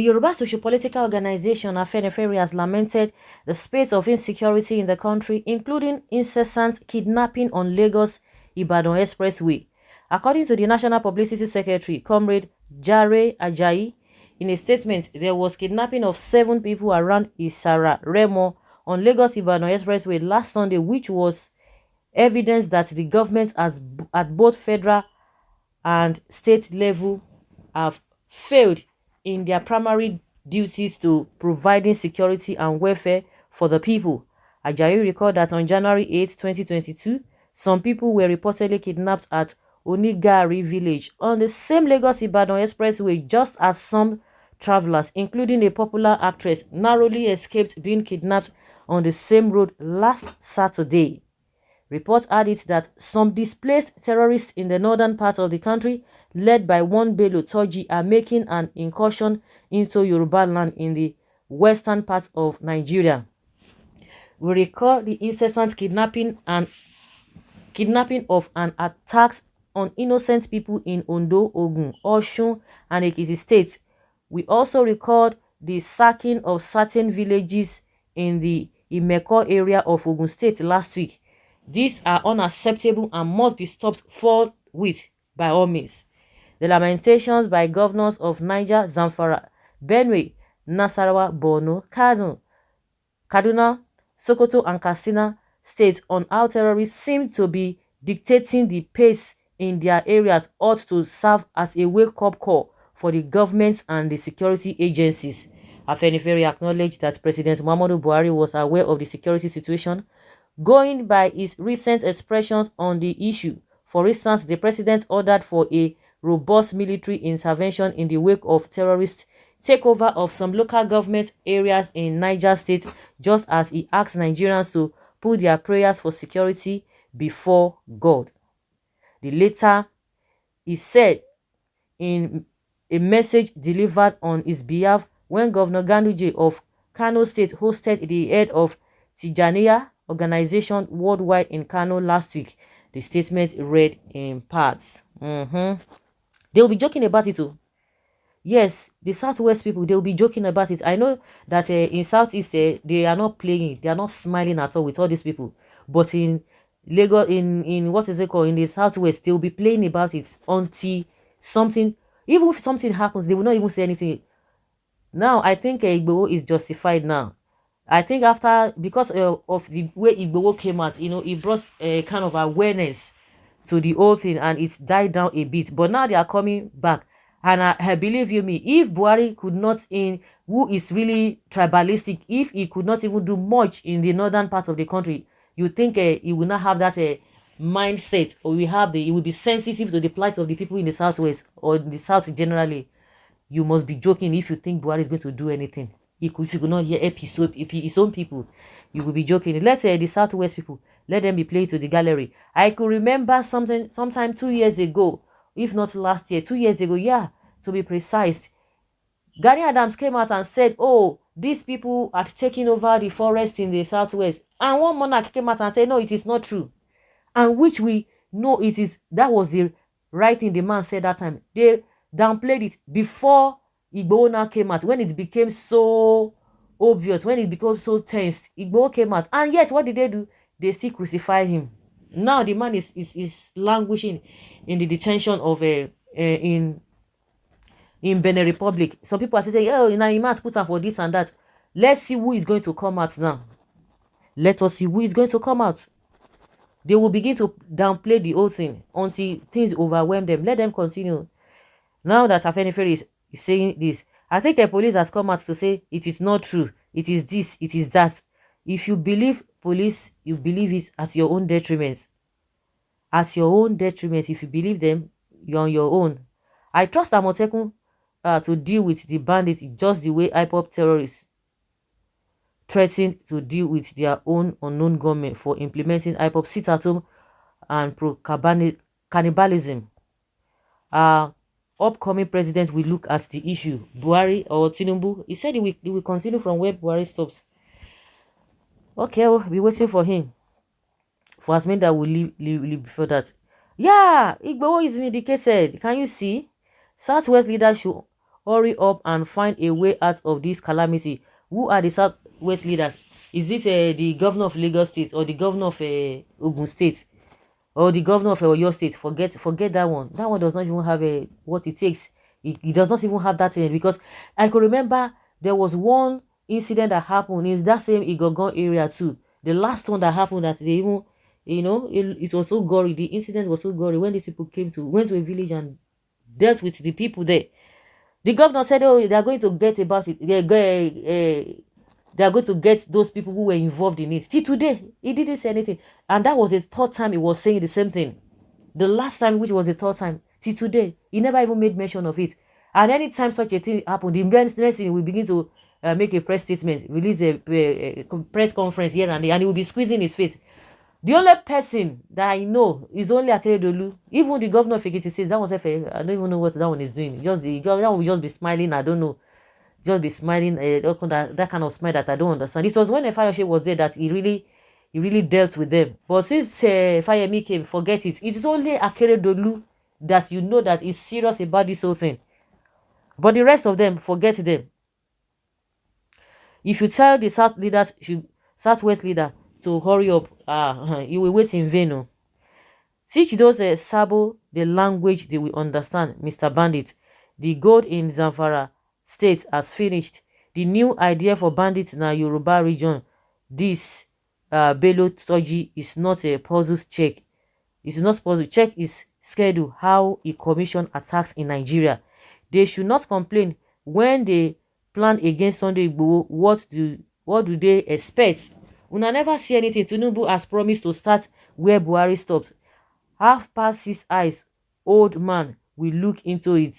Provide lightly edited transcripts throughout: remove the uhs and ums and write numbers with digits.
Yoruba socio-political organization Afenifere has lamented the spate of insecurity in the country, including incessant kidnapping on Lagos-Ibadana Expressway. According to the National Publicity Secretary, Comrade Ķ11, in a statement, there was kidnapping of 7 people around Isara Remo on Lagos-Ibadana Expressway last Sunday, which was evidence that the government has, at both federal and state level, have failed in their primary duties to providing security and welfare for the people. Ajayi recalled that on January 8, 2022, some people were reportedly kidnapped at Onigari village on the same Lagos-Ibadan Expressway, just as some travelers, including a popular actress, narrowly escaped being kidnapped on the same road last Saturday. Reports added that some displaced terrorists in the northern part of the country, led by one Bello Turji, are making an incursion into Yoruba land in the western part of Nigeria. We recall the incessant kidnapping of and attacks on innocent people in Ondo, Ogun, Osun, and Ekiti states. We also record the sacking of certain villages in the Imeko area of Ogun State last week. These are unacceptable and must be stopped forthwith by all means. The lamentations by governors of Niger, Zamfara, Benue, Nasarawa, Borno, Kano, Kaduna, Sokoto, and Katsina states on how terrorists seem to be dictating the pace in their areas ought to serve as a wake-up call for the governments and the security agencies. Afenifere acknowledged that President Muhammadu Buhari was aware of the security situation, going by his recent expressions on the issue. For instance, the president ordered for a robust military intervention in the wake of terrorist takeover of some local government areas in Niger State, just as he asked Nigerians to put their prayers for security before God. The latter, he said in a message delivered on his behalf when Governor Ganduje of Kano State hosted the head of Ķ11 organization worldwide in Kano last week. The statement read in parts. They will be joking about it too. Yes, the Southwest people, they will be joking about it. I know that in Southeast, they are not playing, they are not smiling at all with all these people. But in Lagos, in what is it called, in the Southwest, they will be playing about it until something, even if something happens, they will not even say anything. Now, I think Igboho is justified now. I think after, because of the way Igboho came out, it brought a kind of awareness to the whole thing and it died down a bit. But now they are coming back. And I believe you me, if Buhari could not, who is really tribalistic, if he could not even do much in the northern part of the country, you think he will not have that mindset, or he will be sensitive to the plight of the people in the Southwest or in the South generally. You must be joking if you think Buhari is going to do anything. If you could not hear his own people, you will be joking. Let's say the Southwest people, let them be playing to the gallery. I could remember sometime 2 years ago, if not last year, 2 years ago, yeah, to be precise, Gani Adams came out and said, oh, these people are taking over the forest in the Southwest. And one monarch came out and said, no, it is not true. And which we know it is, that was the right thing the man said that time. They downplayed it before Igboho now came out, when it became so obvious, when it became so tense. Igboho came out, and yet what did they do? They still crucified him. Now the man is languishing in the detention of in Benin Republic. Some people are saying, oh, now you must put him for this and that. Let's see who is going to come out now. Let us see who is going to come out. They will begin to downplay the whole thing until things overwhelm them. Let them continue. Now that Afenifere is saying this, I think the police has come out to say it is not true. It is this, it is that. If you believe police, you believe it at your own detriment. At your own detriment. If you believe them, you're on your own. I trust Amotekun to deal with the bandits just the way IPOP terrorists threatened to deal with their own unknown government for implementing IPOP sit-at-home and pro-cannibalism. Upcoming president will look at the issue. Buhari or Tinubu, he said he will continue from where Buhari stops. Okay, we'll be waiting for him. For as many that will leave before that. Yeah, Igboho is vindicated. Can you see? Southwest leaders should hurry up and find a way out of this calamity. Who are the Southwest leaders? Is it the governor of Lagos State, or the governor of Ogun State, or the governor of Oyo State? Forget that one. That one does not even have what it takes. It does not even have that thing, because I could remember there was one incident that happened in that same Igboho area too. The last one that happened, that they even, it was so gory. The incident was so gory when these people went to a village and dealt with the people there. The governor said, oh, they are going to get about it. They are going to get those people who were involved in it. Till today, he didn't say anything. And that was the third time he was saying the same thing. The last time, which was the third time, till today, he never even made mention of it. And anytime such a thing happened, the next thing we begin to make a press statement, release a press conference here and there, and he will be squeezing his face. The only person that I know is only Akeredolu. Even the governor of Ekiti State, that was I don't even know what that one is doing. That one will just be smiling. I don't know. Just be smiling. That kind of smile that I don't understand. It was when Fayose was there that he really dealt with them. But since Fayemi came, forget it. It is only Akeredolu that you know that is serious about this whole thing. But the rest of them, forget them. If you tell the Southwest leader to hurry up, you will wait in vain. Oh. Teach those Sabo the language they will understand, Mr. Bandit. The gold in Zamfara state has finished. The new idea for bandits in the Yoruba region, this Bello Toji, is not a puzzle check. It's not supposed to check his schedule how he commission attacks in Nigeria. They should not complain when they plan against Sunday Igboho. What do they expect? Una never see anything. Tinubu has promised to start where Buhari stopped. Half past 6 eyes, old man will look into it.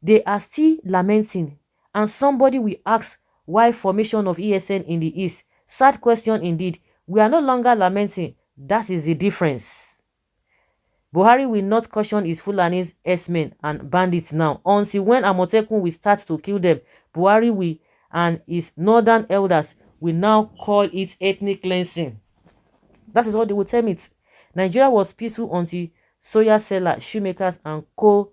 They are still lamenting, and somebody will ask why formation of ESN in the east. Sad question indeed. We are no longer lamenting. That is the difference. Buhari will not caution his Fulani S-men and bandits now. Until when Amotekun will start to kill them, Buhari will and his northern elders will now call it ethnic cleansing. That is what they will tell me. Nigeria was peaceful until soya sellers, shoemakers, and co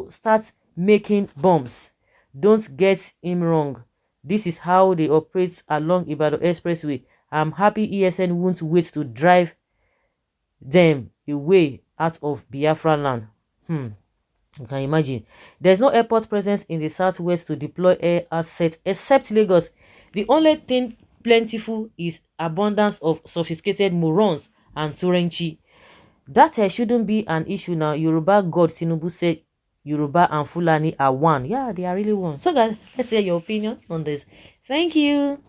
start making bombs. Don't get him wrong. This is how they operate along Ibadan Expressway. I'm happy ESN won't wait to drive them away out of Biafra land. You can imagine. There's no airport presence in the southwest to deploy air assets except Lagos. The only thing plentiful is abundance of sophisticated morons and Ķ²Đñ. That shouldn't be an issue now. Yoruba God Tinubu said Yoruba and Fulani are one. Yeah, they are really one. So guys, let's hear your opinion on this. Thank you.